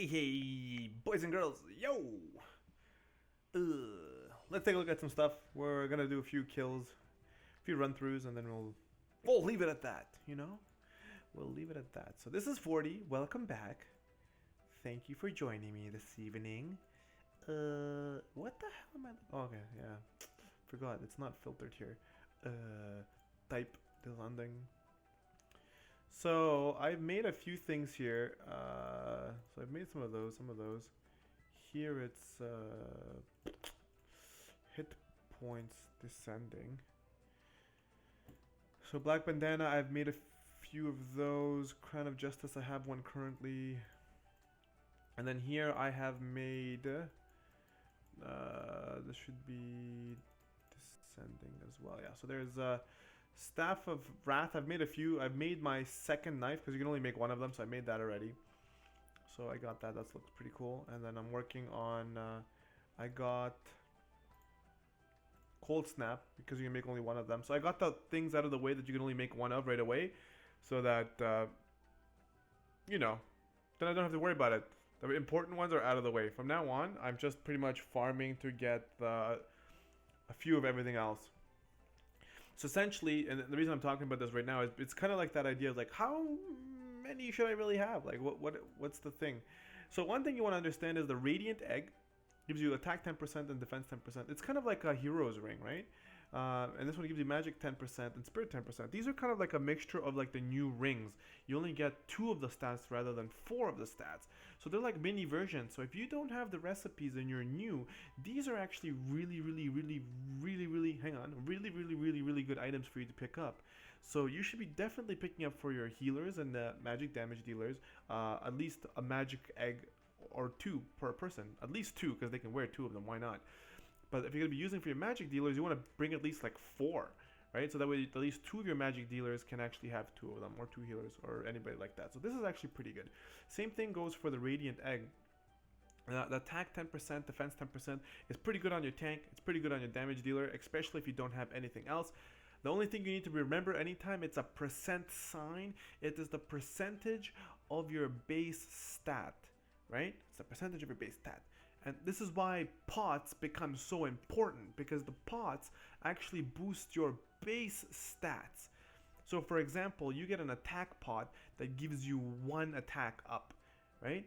Hey, boys and girls, yo! Let's take a look at some stuff. We're gonna do a few kills, a few run-throughs, and then we'll leave it at that, you know? We'll leave it at that. So this is Vortie. Welcome back. Thank you for joining me this evening. What the hell am I... Oh, okay, yeah. Forgot, it's not filtered here. Type the landing. So I've made a few things here. So I've made some of those. Here it's hit points descending. So Black Bandana, I've made a few of those. Crown of Justice, I have one currently. And then here I have made, this should be descending as well. Yeah, so there's Staff of Wrath. I've made a few. I've made my second knife because you can only make one of them, so I made that already. So I got that. That looks pretty cool. And then I'm working on, I got Cold Snap because you can make only one of them. So I got the things out of the way that you can only make one of right away, so that, you know, then I don't have to worry about it. The important ones are out of the way. From now on, I'm just pretty much farming to get a few of everything else. So essentially, and the reason I'm talking about this right now is it's kind of like that idea of like, how many should I really have? Like, what's the thing? So one thing you want to understand is the Radiant Egg gives you attack 10% and defense 10%. It's kind of like a hero's ring, right? And this one gives you magic 10% and spirit 10%. These are kind of like a mixture of like the new rings. You only get 2 of the stats rather than 4 of the stats. So they're like mini versions. So if you don't have the recipes and you're new, these are actually really good items for you to pick up. So you should be definitely picking up for your healers and the magic damage dealers at least a magic egg or 2 per person. At least 2, because they can wear 2 of them. Why not? But if you're going to be using for your magic dealers, you want to bring at least like 4, right? So that way at least 2 of your magic dealers can actually have 2 of them, or 2 healers, or anybody like that. So this is actually pretty good. Same thing goes for the Radiant Egg. The attack 10%, defense 10% is pretty good on your tank. It's pretty good on your damage dealer, especially if you don't have anything else. The only thing you need to remember anytime it's a percent sign, it is the percentage of your base stat, right? It's the percentage of your base stat. And this is why pots become so important, because the pots actually boost your base stats. So for example, you get an attack pot that gives you 1 attack up, right?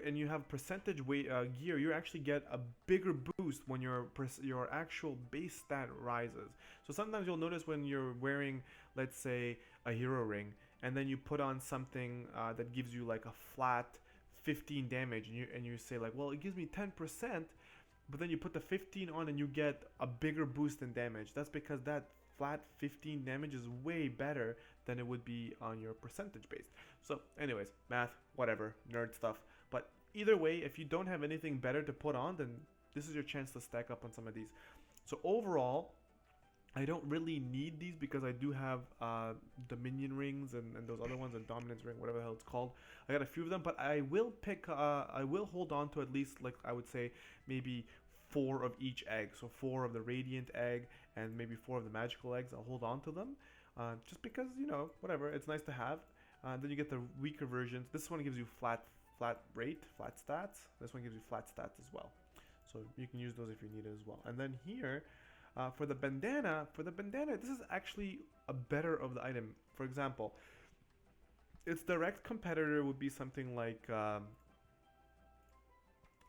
And you have percentage weight gear, you actually get a bigger boost when your actual base stat rises. So sometimes you'll notice when you're wearing, let's say, a hero ring, and then you put on something that gives you like a flat 15 damage, and you say like, well, it gives me 10%, but then you put the 15 on and you get a bigger boost in damage. That's because that flat 15 damage is way better than it would be on your percentage based. So anyways, math, whatever, nerd stuff. But either way, if you don't have anything better to put on, then this is your chance to stack up on some of these. So overall, I don't really need these because I do have Dominion rings and those other ones, and Dominance ring, whatever the hell it's called. I got a few of them, but I will I will hold on to at least, like, I would say maybe 4 of each egg. So 4 of the Radiant Egg and maybe 4 of the Magical Eggs. I'll hold on to them just because, you know, whatever, it's nice to have. Then you get the weaker versions. This one gives you flat rate, flat stats. This one gives you flat stats as well. So you can use those if you need it as well. And then here, for the bandana, this is actually a better of the item. For example, its direct competitor would be something like,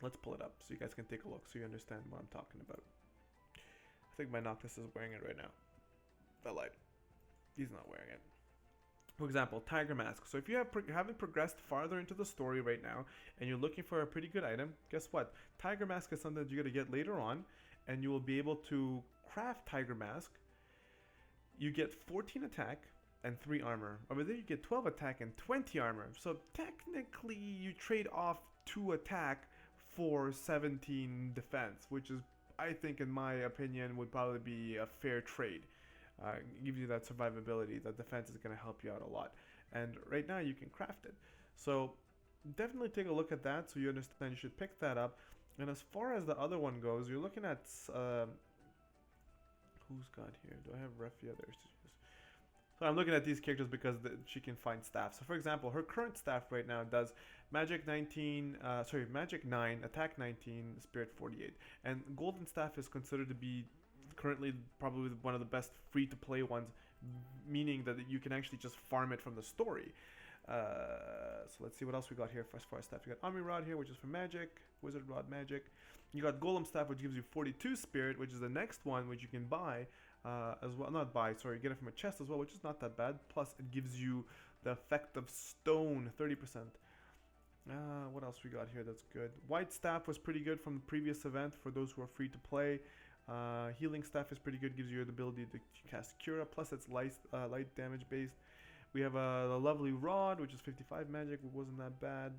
let's pull it up so you guys can take a look so you understand what I'm talking about. I think my Noctis is wearing it right now. I lied. He's not wearing it. For example, Tiger Mask. So if you haven't progressed farther into the story right now and you're looking for a pretty good item, guess what? Tiger Mask is something that you're going to get later on, and you will be able to craft Tiger Mask. You get 14 attack and 3 armor. Over there you get 12 attack and 20 armor. So technically you trade off 2 attack for 17 defense, which is, I think, in my opinion, would probably be a fair trade. Gives you that survivability. That defense is going to help you out a lot, and right now you can craft it. So definitely take a look at that so you understand you should pick that up. And as far as the other one goes, you're looking at who's got here? Do I have ref? Yeah, there's So I'm looking at these characters because she can find staff. So for example, her current staff right now does magic 19, magic 9, attack 19, spirit 48. And golden staff is considered to be currently probably one of the best free to play ones, meaning that you can actually just farm it from the story. So let's see what else we got here as far as staff. You got Army Rod here, which is for magic, Wizard Rod magic. You got Golem Staff, which gives you 42 spirit, which is the next one, which you can buy as well. Not buy, sorry, get it from a chest as well, which is not that bad. Plus, it gives you the effect of stone, 30%. What else we got here that's good? White Staff was pretty good from the previous event for those who are free to play. Healing Staff is pretty good, gives you the ability to cast Cura, plus it's light damage based. We have the lovely Rod, which is 55 magic, it wasn't that bad.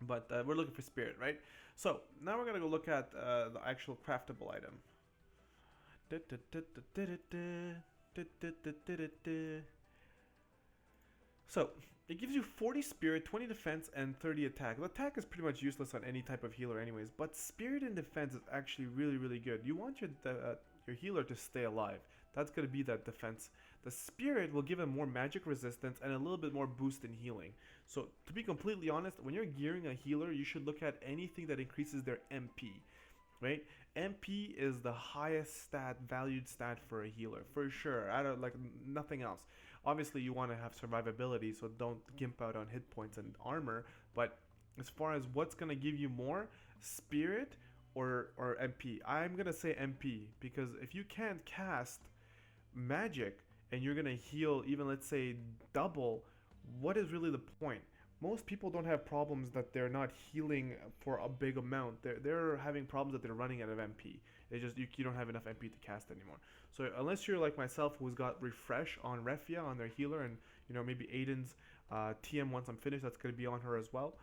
But we're looking for spirit, right? So now we're gonna go look at the actual craftable item. So it gives you 40 spirit, 20 defense, and 30 attack. The attack is pretty much useless on any type of healer anyways, but spirit and defense is actually really, really good. You want your healer to stay alive. That's going to be that defense. The spirit will give him more magic resistance and a little bit more boost in healing. So to be completely honest, when you're gearing a healer, you should look at anything that increases their MP, right? MP is the highest valued stat for a healer, for sure. I don't like nothing else. Obviously, you want to have survivability, so don't gimp out on hit points and armor. But as far as what's going to give you more, spirit or MP, I'm going to say MP, because if you can't cast magic and you're going to heal even, let's say, double, what is really the point? Most people don't have problems that they're not healing for a big amount. They're having problems that they're running out of MP. It's just you don't have enough MP to cast anymore. So unless you're like myself, who's got refresh on Refia on their healer, and maybe Aiden's TM once I'm finished, that's going to be on her as well.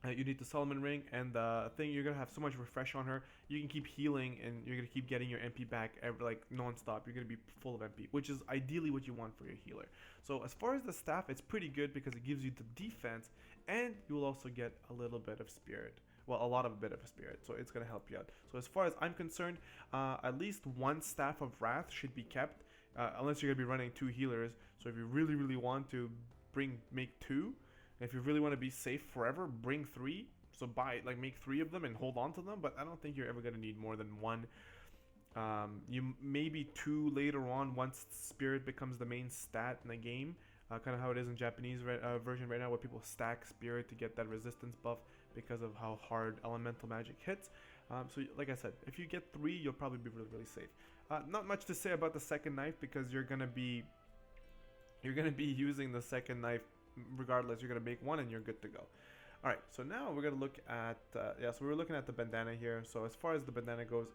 You need the Solomon ring, and the thing, you're gonna have so much refresh on her. You can keep healing, and you're gonna keep getting your MP back non-stop. You're gonna be full of MP, which is ideally what you want for your healer. So as far as the staff, it's pretty good because it gives you the defense, and you will also get a little bit of spirit. Well, a bit of a spirit, so it's gonna help you out. So as far as I'm concerned, at least one staff of wrath should be kept, unless you're gonna be running 2 healers. So if you really, really want to make 2. If you really want to be safe forever, bring 3. So make 3 of them and hold on to them. But I don't think you're ever going to need more than 1. You maybe 2 later on once spirit becomes the main stat in the game. Kind of how it is in Japanese version right now, where people stack spirit to get that resistance buff because of how hard elemental magic hits. So like I said, if you get 3, you'll probably be really, really safe. Not much to say about the second knife because you're gonna be using the second knife. Regardless, you're gonna make 1 and you're good to go. All right, so now we're gonna look at so we're looking at the bandana here. So as far as the bandana goes,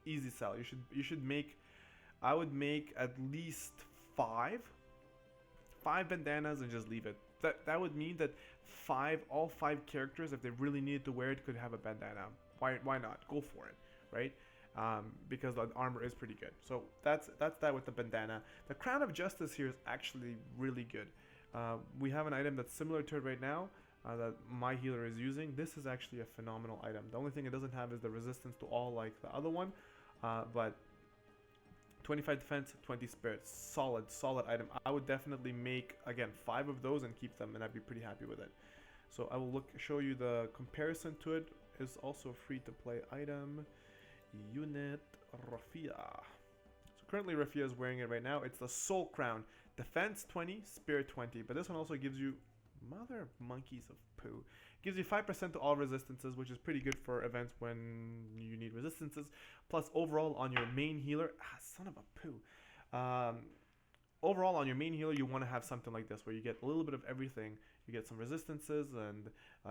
easy sell. You should make, I would make at least 5 bandanas and just leave it. That would mean that all 5 characters, if they really needed to wear it, could have a bandana. Why not? Go for it, right? Because the armor is pretty good. So that's that with the bandana. The Crown of Justice here is actually really good. We have an item that's similar to it right now that my healer is using. This is actually a phenomenal item. The only thing it doesn't have is the resistance to all like the other one, but 25 defense, 20 spirit, solid item. I would definitely make, again, 5 of those and keep them, and I'd be pretty happy with it. So I will show you the comparison to it. Is also a free to play item. Unit Rafia. So currently Rafia is wearing it right now. It's the Soul Crown. Defense 20, Spirit 20. But this one also gives you, mother monkeys of poo, gives you 5% to all resistances, which is pretty good for events when you need resistances. Plus overall on your main healer, son of a poo. Overall on your main healer, you want to have something like this where you get a little bit of everything. You get some resistances and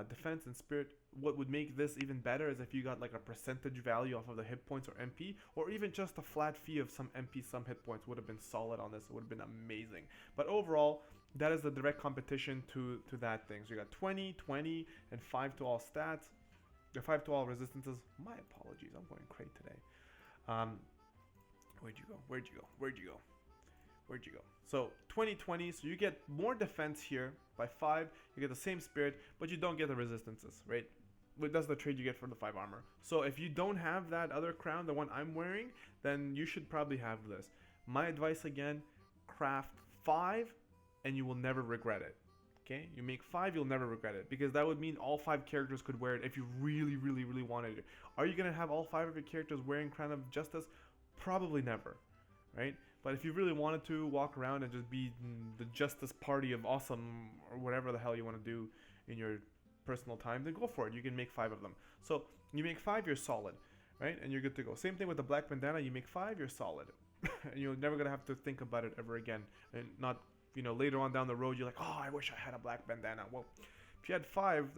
defense and spirit. What would make this even better is if you got like a percentage value off of the hit points or MP, or even just a flat fee of some MP, some hit points would have been solid on this. It would have been amazing. But overall, that is the direct competition to that thing. So you got 20, 20, and 5 to all stats. 5 to all resistances. My apologies, I'm going cray today. Where'd you go? So 20, so you get more defense here by 5. You get the same spirit, but you don't get the resistances, right? That's the trade you get for the 5 armor. So if you don't have that other crown, the one I'm wearing, then you should probably have this. My advice again, craft 5 and you will never regret it. Okay, you make 5, you'll never regret it, because that would mean all 5 characters could wear it if you really, really, really wanted it. Are you gonna have all 5 of your characters wearing Crown of Justice? Probably never, right? But if you really wanted to walk around and just be the Justice Party of awesome, or whatever the hell you want to do in your personal time, then go for it. You can make 5 of them. So you make 5, you're solid, right? And you're good to go. Same thing with the black bandana. You make 5, you're solid, and you're never gonna have to think about it ever again, and not, you know, later on down the road you're like, oh, I wish I had a black bandana. Well, if you had 5,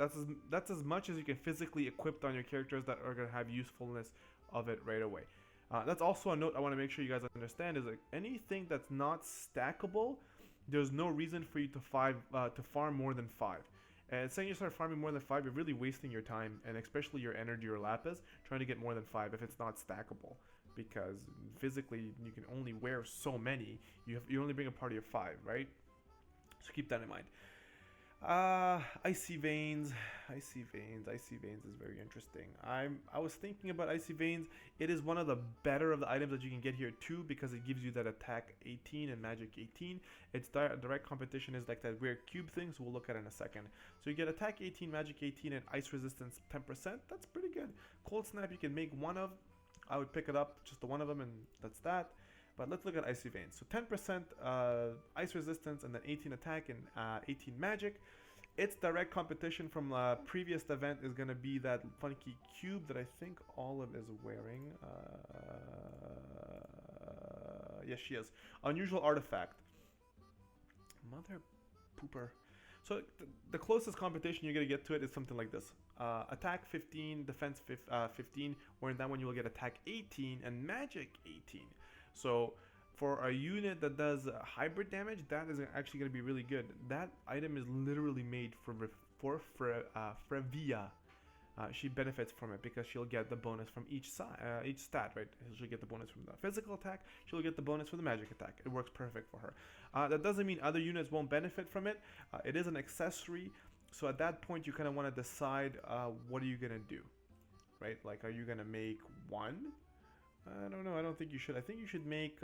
that's as much as you can physically equip on your characters that are gonna have usefulness of it right away. That's also a note I want to make sure you guys understand, is like anything that's not stackable, there's no reason for you to farm more than 5. And saying you start farming more than 5, you're really wasting your time, and especially your energy or lapis, trying to get more than 5 if it's not stackable. Because physically, you can only wear so many. You only bring a party of 5, right? So keep that in mind. Icy Veins is very interesting. I was thinking about Icy Veins. It is one of the better of the items that you can get here too, because it gives you that attack 18 and magic 18. Its direct competition is like that weird cube thing, so we'll look at it in a second. So you get attack 18, magic 18, and ice resistance 10%. That's pretty good. Cold Snap you can make one of. I would pick it up, just the one of them, and that's that. But let's look at Icy Veins. So 10% ice resistance, and then 18 attack and 18 magic. Its direct competition from the previous event is going to be that funky cube that I think Olive is wearing. Yes, she is. Unusual artifact. Mother pooper. So the closest competition you're going to get to it is something like this. Attack 15, defense 15, where in that one you will get attack 18 and magic 18. So for a unit that does hybrid damage, that is actually going to be really good. That item is literally made for Frevia. She benefits from it because she'll get the bonus from each stat, right? She'll get the bonus from the physical attack. She'll get the bonus from the magic attack. It works perfect for her. That doesn't mean other units won't benefit from it. It is an accessory. So at that point, you kind of want to decide what are you going to do, right? Like, are you going to make 1? I don't know. I don't think you should. I think you should make,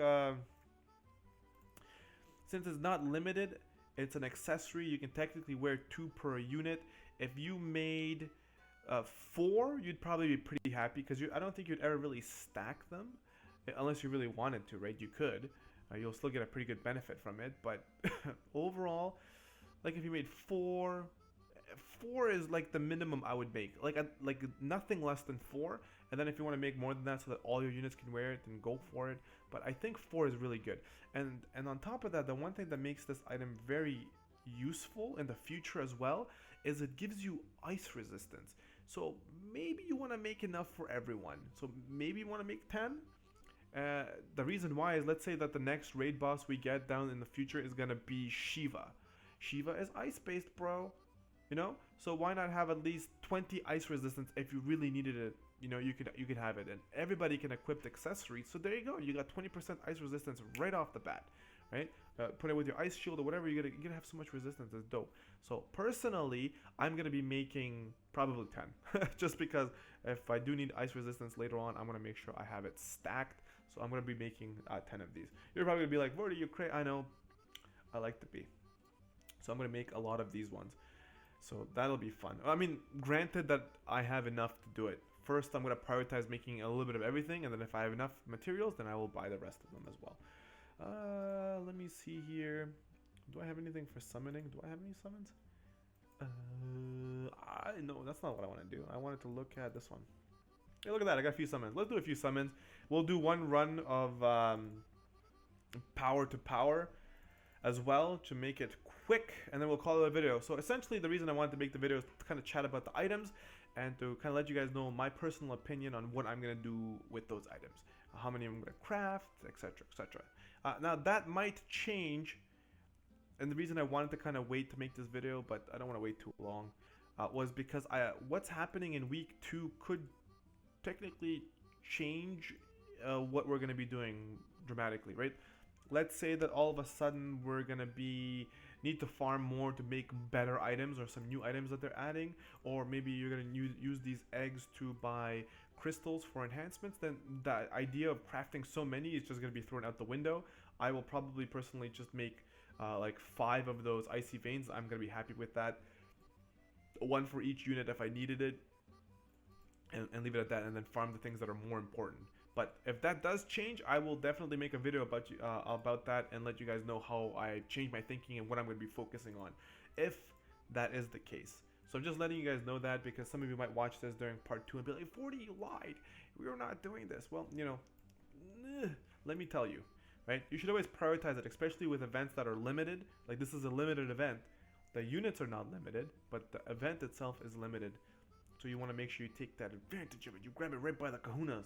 since it's not limited, it's an accessory. You can technically wear 2 per unit. If you made 4, you'd probably be pretty happy, because I don't think you'd ever really stack them unless you really wanted to, right? You could. You'll still get a pretty good benefit from it, but overall, like if you made 4 is like the minimum I would make. Like nothing less than 4. And then if you want to make more than that so that all your units can wear it, then go for it. But I think 4 is really good. And on top of that, the one thing that makes this item very useful in the future as well is it gives you ice resistance. So maybe you want to make enough for everyone. So maybe you want to make 10. The reason why is, let's say that the next raid boss we get down in the future is going to be Shiva. Shiva is ice-based, bro. You know? So why not have at least 20 ice resistance if you really needed it? You know, you could have it, and everybody can equip accessories. So there you go. You got 20% ice resistance right off the bat, right? Put it with your ice shield or whatever. You're gonna have so much resistance. It's dope. So personally, I'm gonna be making probably 10, just because if I do need ice resistance later on, I'm gonna make sure I have it stacked. So I'm gonna be making 10 of these. You're probably gonna be like, Vortie, you crazy? I know. I like to be. So I'm gonna make a lot of these ones. So that'll be fun. I mean, granted that I have enough to do it. First, I'm going to prioritize making a little bit of everything, and then if I have enough materials, then I will buy the rest of them as well. Let me see here. Do I have anything for summoning? Do I have any summons? No, that's not what I want to do. I wanted to look at this one. Hey, look at that. I got a few summons. Let's do a few summons. We'll do one run of power to power as well to make it quick, and then we'll call it a video. So essentially, the reason I wanted to make the video is to kind of chat about the items and to kind of let you guys know my personal opinion on what I'm going to do with those items, how many I'm going to craft, etc, etc. Now that might change, and the reason I wanted to kind of wait to make this video, but I don't want to wait too long, was because what's happening in week 2 could technically change what we're going to be doing dramatically, right? Let's say that all of a sudden we're going to need to farm more to make better items, or some new items that they're adding, or maybe you're going to use these eggs to buy crystals for enhancements. Then the idea of crafting so many is just going to be thrown out the window. I will probably personally just make like 5 of those Icy Veins. I'm gonna be happy with that. One for each unit if I needed it, and leave it at that, and then farm the things that are more important. But if that does change, I will definitely make a video about that and let you guys know how I change my thinking and what I'm going to be focusing on, if that is the case. So I'm just letting you guys know that, because some of you might watch this during part 2 and be like, Vortie, you lied. We were not doing this. Well, you know, let me tell you, right? You should always prioritize it, especially with events that are limited. Like this is a limited event. The units are not limited, but the event itself is limited. So you want to make sure you take that advantage of it. You grab it right by the kahunas.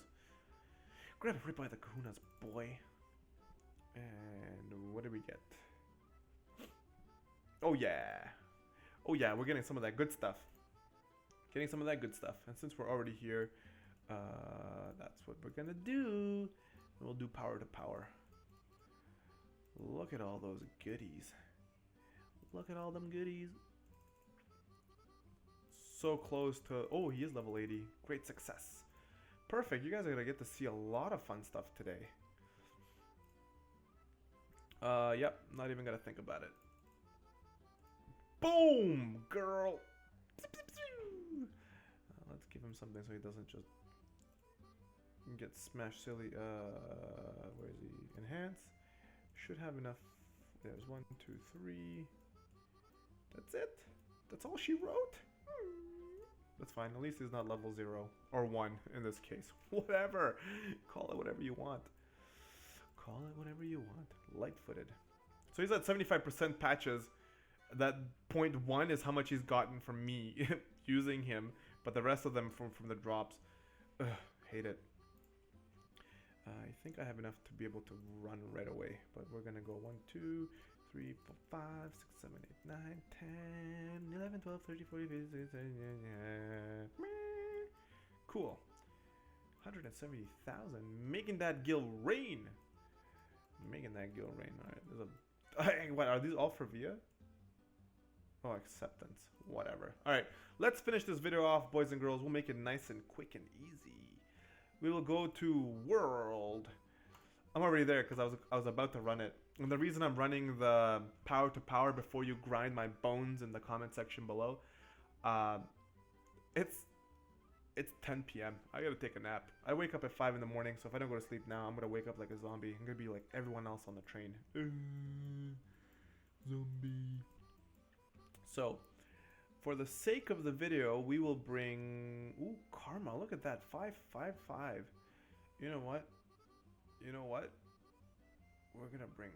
Grab it right by the kahunas, boy. And what did we get? Oh yeah. Oh yeah, we're getting some of that good stuff. Getting some of that good stuff. And since we're already here, that's what we're gonna do. We'll do power to power. Look at all those goodies. Look at all them goodies. So close to... Oh, he is level 80. Great success. Perfect. You guys are going to get to see a lot of fun stuff today. Yep. Not even going to think about it. Boom, girl. Let's give him something so he doesn't just get smashed silly. Where is he? Enhance. Should have enough. There's 1, 2, 3. That's it. That's all she wrote. That's fine. At least he's not level 0 or 1 in this case. Whatever. Call it whatever you want. Call it whatever you want. Light-footed. So he's at 75% patches. That 0.1 is how much he's gotten from me using him, but the rest of them from the drops. Ugh, hate it. I think I have enough to be able to run right away, but we're gonna go 1, 2, 3, 4, 5, 6, 7, 8, 9, 10, 11, 12, 13, 14, 15, 16, 17. Cool. 170,000. Making that guild rain. Making that guild rain. Alright, there's a... What, are these all for Via? Oh, acceptance. Whatever. Alright, let's finish this video off, boys and girls. We'll make it nice and quick and easy. We will go to World. I'm already there because I was about to run it. And the reason I'm running the power to power before you grind my bones in the comment section below, it's 10 p.m. I gotta take a nap. I wake up at 5 in the morning, so if I don't go to sleep now, I'm gonna wake up like a zombie. I'm gonna be like everyone else on the train. Zombie. So, for the sake of the video, we will bring... Ooh, Karma. Look at that. 555. You know what? You know what? We're gonna bring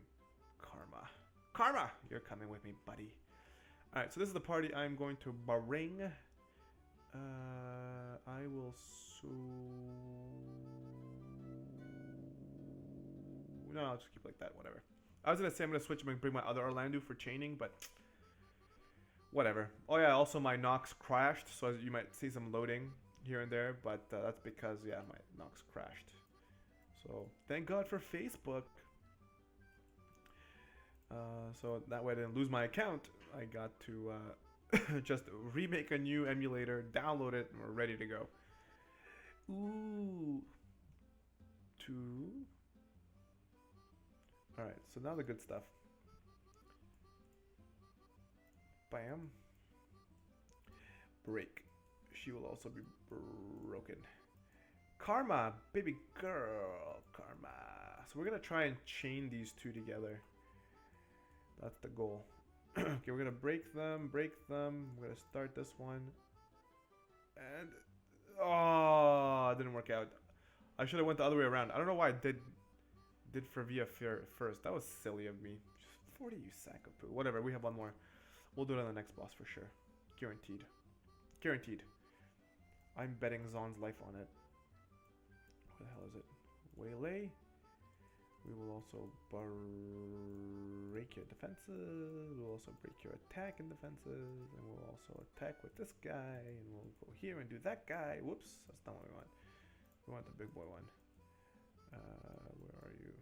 Karma. Karma! You're coming with me, buddy. Alright, so this is the party I'm going to bring. I will No, I'll just keep like that, whatever. I was gonna say I'm gonna switch and bring my other Orlando for chaining, but... Whatever. Oh yeah, also my Nox crashed, so you might see some loading here and there, but that's because, yeah, my Nox crashed. So, thank God for Facebook. So that way I didn't lose my account. I got to just remake a new emulator, download it, and we're ready to go. Ooh. 2. Alright, so now the good stuff. Bam. Break. She will also be broken. Karma, baby girl. Karma. So we're going to try and chain these two together. That's the goal. Okay, we're going to break them. We're going to start this one. And... Oh, it didn't work out. I should have went the other way around. I don't know why I did for Via first. That was silly of me. 40, you sack of poo. Whatever, we have one more. We'll do it on the next boss for sure. Guaranteed. Guaranteed. I'm betting Zon's life on it. What the hell is it? Waylay. We will also break your defenses. We'll also break your attack and defenses. And we'll also attack with this guy. And we'll go here and do that guy. Whoops. That's not what we want. We want the big boy one. Where are you?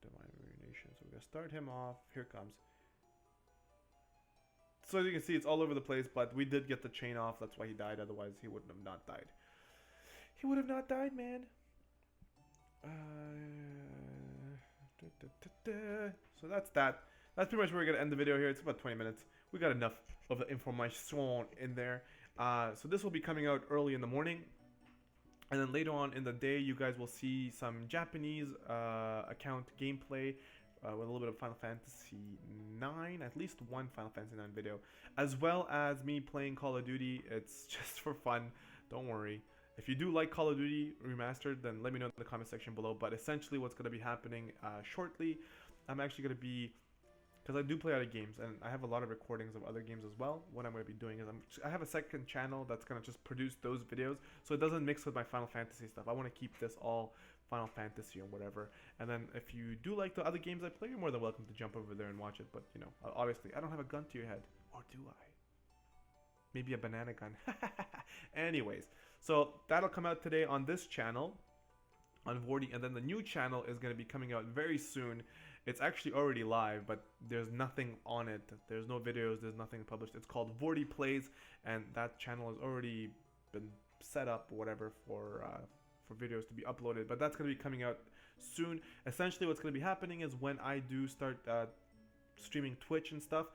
Divine Ruination. So we're going to start him off. Here comes. So as you can see, it's all over the place, but we did get the chain off. That's why he died. Otherwise, he wouldn't have not died. He would have not died, man. So that's that. That's pretty much where we're gonna end the video here. It's about 20 minutes. We got enough of the information in there. So this will be coming out early in the morning, and then later on in the day, you guys will see some Japanese account gameplay with a little bit of Final Fantasy 9, at least one Final Fantasy 9 video, as well as me playing Call of Duty. It's just for fun. Don't worry. If you do like Call of Duty Remastered, then let me know in the comment section below. But essentially what's going to be happening shortly, I'm actually going to be, because I do play other games, and I have a lot of recordings of other games as well. What I'm going to be doing is I have a second channel that's going to just produce those videos, so it doesn't mix with my Final Fantasy stuff. I want to keep this all Final Fantasy or whatever. And then if you do like the other games I play, you're more than welcome to jump over there and watch it. But, you know, obviously, I don't have a gun to your head. Or do I? Maybe a banana gun. Anyways, so that'll come out today on this channel, on Vortie, and then the new channel is going to be coming out very soon. It's actually already live, but there's nothing on it. There's no videos, there's nothing published. It's called Vortie Plays, and that channel has already been set up or whatever for videos to be uploaded, but that's going to be coming out soon. Essentially what's going to be happening is when I do start streaming Twitch and stuff,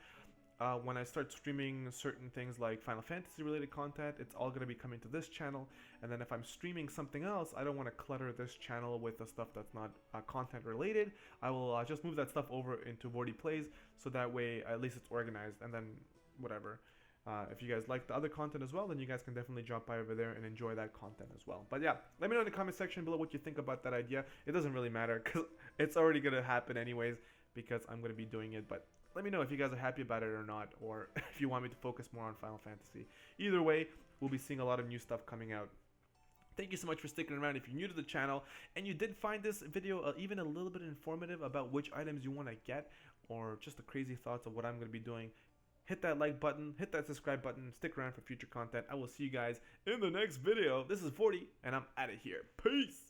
when I start streaming certain things like Final Fantasy related content, it's all going to be coming to this channel. And then if I'm streaming something else, I don't want to clutter this channel with the stuff that's not content related. I will just move that stuff over into Vortie Plays, so that way at least it's organized. And then whatever, if you guys like the other content as well, then you guys can definitely drop by over there and enjoy that content as well. But yeah, let me know in the comment section below what you think about that idea. It doesn't really matter because it's already going to happen anyways, because I'm going to be doing it. But let me know if you guys are happy about it or not, or if you want me to focus more on Final Fantasy. Either way, we'll be seeing a lot of new stuff coming out. Thank you so much for sticking around. If you're new to the channel and you did find this video even a little bit informative about which items you want to get, or just the crazy thoughts of what I'm going to be doing, hit that like button, hit that subscribe button, stick around for future content. I will see you guys in the next video. This is Vortie, and I'm out of here. Peace!